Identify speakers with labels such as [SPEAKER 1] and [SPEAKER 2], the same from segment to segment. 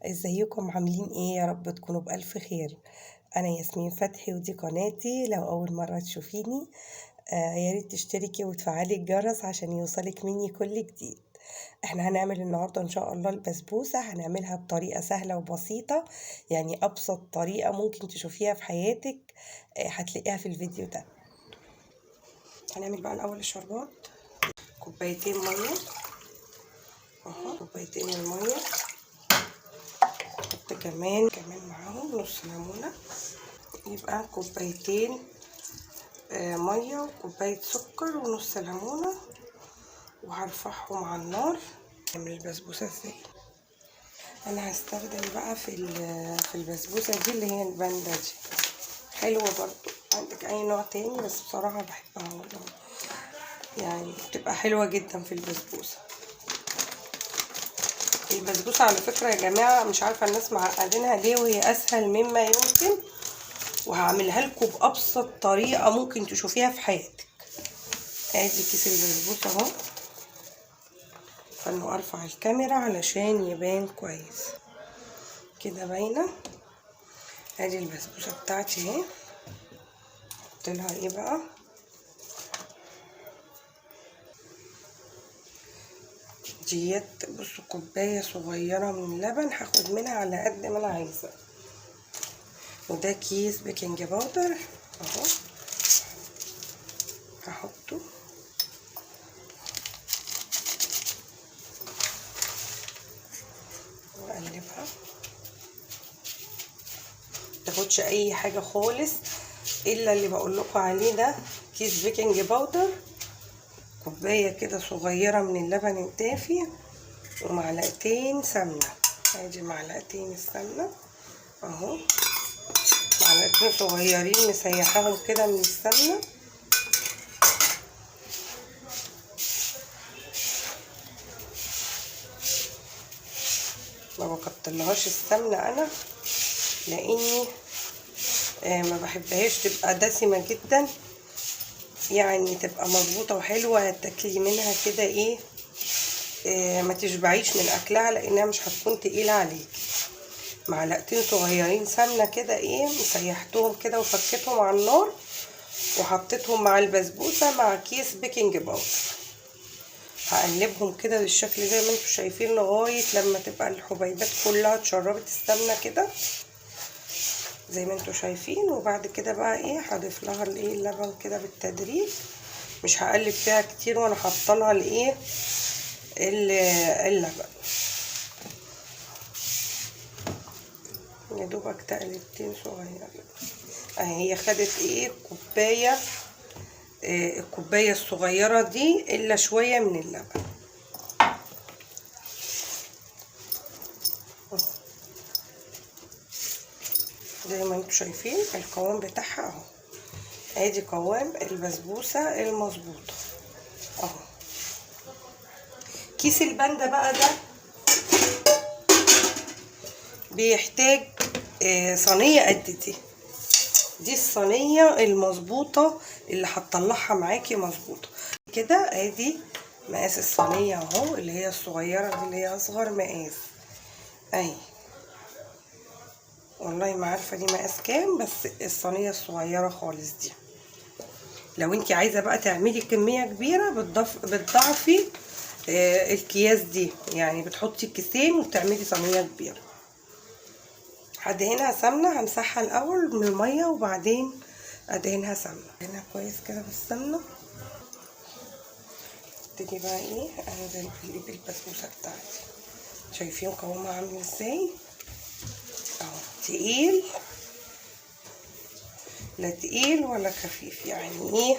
[SPEAKER 1] ازيكم عاملين ايه؟ يا رب تكونوا بألف خير. انا ياسمين فتحي ودي قناتي. لو اول مرة تشوفيني يا ريت تشتركي وتفعلي الجرس عشان يوصلك مني كل جديد. احنا هنعمل النهاردة ان شاء الله البسبوسة، هنعملها بطريقة سهلة وبسيطة، يعني ابسط طريقة ممكن تشوفيها في حياتك هتلاقيها في الفيديو ده. هنعمل بقى الاول الشربات. كوبايتين مية اهو، كوبايتين المية. حط كمان معاهم نص ليمونة، يبقى كوبايتين ميه وكوبايه سكر ونص ليمونه، وهرفعهم على النار. نعمل البسبوسه ازاي؟ انا هستخدم بقى في البسبوسه دي اللي هي الباندا دي، حلوه برضو. عندك اي نوع تاني؟ بس بصراحه بحبها والله، يعني بتبقى حلوه جدا في البسبوسه. البسبوسه على فكره يا جماعه، مش عارفه الناس معقدينها ليه، وهي اسهل مما يمكن، وهعملها لكم بابسط طريقه ممكن تشوفيها في حياتك. ادي كيس البسبوسه اهو، فانه ارفع الكاميرا علشان يبان كويس كده باينه. ادي البسبوسه بتاعتي اهي. احط لها ايه بقى؟ ديت بصوا كوبايه صغيره من اللبن، هاخد منها على قد ما انا عايزه. وده كيس بيكنج باودر اهو، هحطه واقلبها. متاخدش اي حاجه خالص الا اللي بقول لكم عليه ده، كيس بيكنج باودر، كوبايه كده صغيره من اللبن الدافي، ومعلقتين سمنه. ادي معلقتين السمنه اهو، معلقتين صغيرين مسيحاهم كده من السمنه. ما بكترلهاش السمنه انا، لاني ما بحبهاش تبقى دسمه جدا، يعني تبقى مظبوطه وحلوه تاكلي منها كده ايه، ما تشبعيش من اكلها، لانها مش هتكون تقيله عليكي. معلقتين صغيرين سمنه كده ايه، مسيحتهم كده وفكتهم على النار، وحطيتهم مع البسبوسه مع كيس بيكنج باودر. هقلبهم كده بالشكل زي ما انتم شايفين لغايه لما تبقى الحبيبات كلها اتشربت السمنه كده زي ما انتم شايفين. وبعد كده بقى ايه، هضيف لها الايه اللبن كده بالتدريج، مش هقلب فيها كتير وانا حاطه لها الايه اللبن، يا دوبك تقلبتين صغيرين اهي. هي خدت ايه كوبايه، الكوبايه الصغيره دي الا شويه من اللبن. زي ما انتم شايفين القوام بتاعها اهو. ادي قوام البسبوسه المظبوطه اهو. كيس الباندا بقى ده بيحتاج صينيه قد دي الصينيه المظبوطه اللي هتطلعها معاكي مظبوطه كده. ادي مقاس الصينيه اهو، اللي هي الصغيره دي، اللي هي اصغر مقاس اهي. والله ما عارفه دي مقاس كام، بس الصينيه الصغيره خالص دي. لو انت عايزه بقى تعملي كميه كبيره بتضعفي الكياس دي، يعني بتحطي كيسين وتعملي صينيه كبيره. هدهنها سمنه، همسحها الاول من الميه وبعدين ادهنها سمنه. ادهنها كويس كده بالسمنه. ابتدي بقى ايه، انزل بالبسبوسه بتاعتي. شايفين قوامها عامل ازاي اهو، تقيل، لا تقيل ولا خفيف، يعني ايه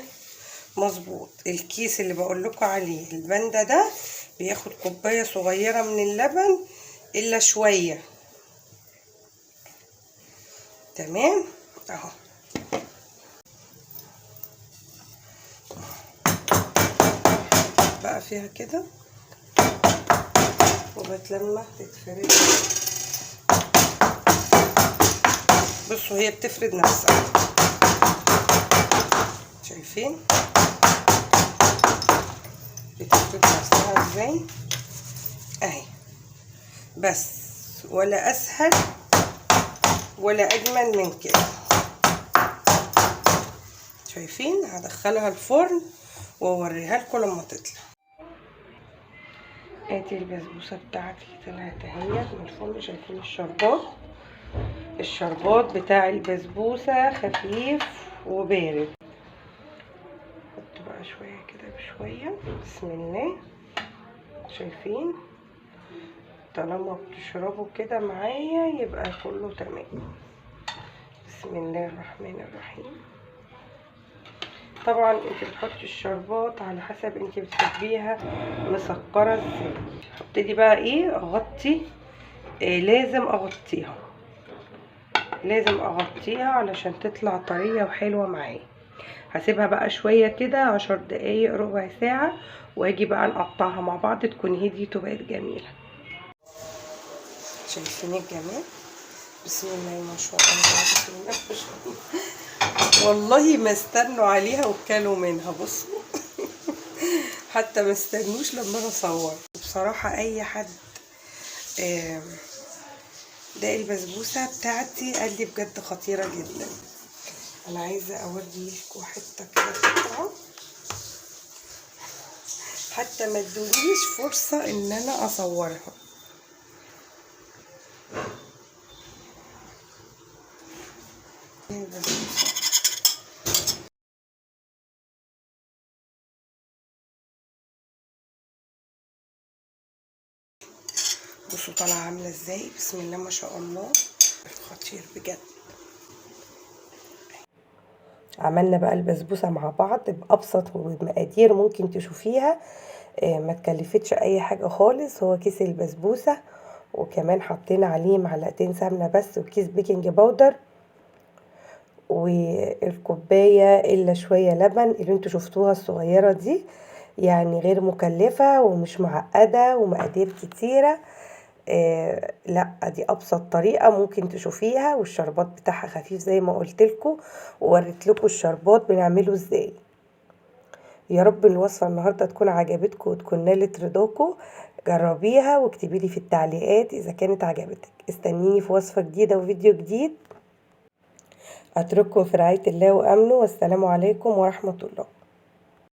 [SPEAKER 1] مظبوط. الكيس اللي بقول لكم عليه الباندا ده بياخد كوبايه صغيره من اللبن الا شويه. تمام اهو. بقى فيها كده لغايه لما تتفرد. بصوا هي بتفرد نفسها، شايفين بتفرد نفسها ازاي اهي. بس ولا اسهل ولا اجمل من كده. شايفين؟ هدخلها الفرن واوريها لكم لما تطلع. ادي البسبوسه بتاعتي طلعت اهيت من الفرن. شايفين الشربات بتاع البسبوسه خفيف وبارد. احط بقى شويه كده بشويه. بسم الله. شايفين؟ طالما بتشربوا كده معايا يبقى كله تمام. بسم الله الرحمن الرحيم. طبعا انت بتحطي الشربات على حسب انت بتحبيها مسكره ازاي. هبتدي بقى ايه اغطي. لازم اغطيها علشان تطلع طريه وحلوه معايا. هسيبها بقى شويه كده 10 دقايق ربع ساعه، واجي بقى نقطعها مع بعض تكون هديت وبقت جميله. شايفين الجمال؟ بسم الله ما شاء الله. بسم الله ما شاء الله. والله ما استنوا عليها وكلوا منها. بصوا حتى ما استنوش لما انا اصور. بصراحه اي حد ده البسبوسه بتاعتي قال لي بجد خطيره جدا. انا عايزه اوريكم حته كده قطعه، حتى ما ادونيش فرصه ان انا اصورها. بصوا طالعه عامله ازاي. بسم الله ما شاء الله. خطير بجد. عملنا بقى البسبوسه مع بعض بابسط مقادير ممكن تشوفيها. ما تكلفتش اي حاجه خالص. هو كيس البسبوسه، وكمان حطينا عليه معلقتين سمنه بس وكيس بيكنج باودر، والكوبايه الا شويه لبن اللي انتوا شفتوها الصغيره دي. يعني غير مكلفه ومش معقده ومقادير كتيره. لا دي ابسط طريقه ممكن تشوفيها. والشربات بتاعها خفيف زي ما قلت لكم، ووريت لكم الشربات بنعمله ازاي. يا رب الوصفه النهارده تكون عجبتكم وتكون نالت رضاكم. جربيها واكتبي لي في التعليقات اذا كانت عجبتك. استنيني في وصفه جديده وفيديو جديد. اترككم في رعايه الله وامنه، والسلام عليكم ورحمه الله.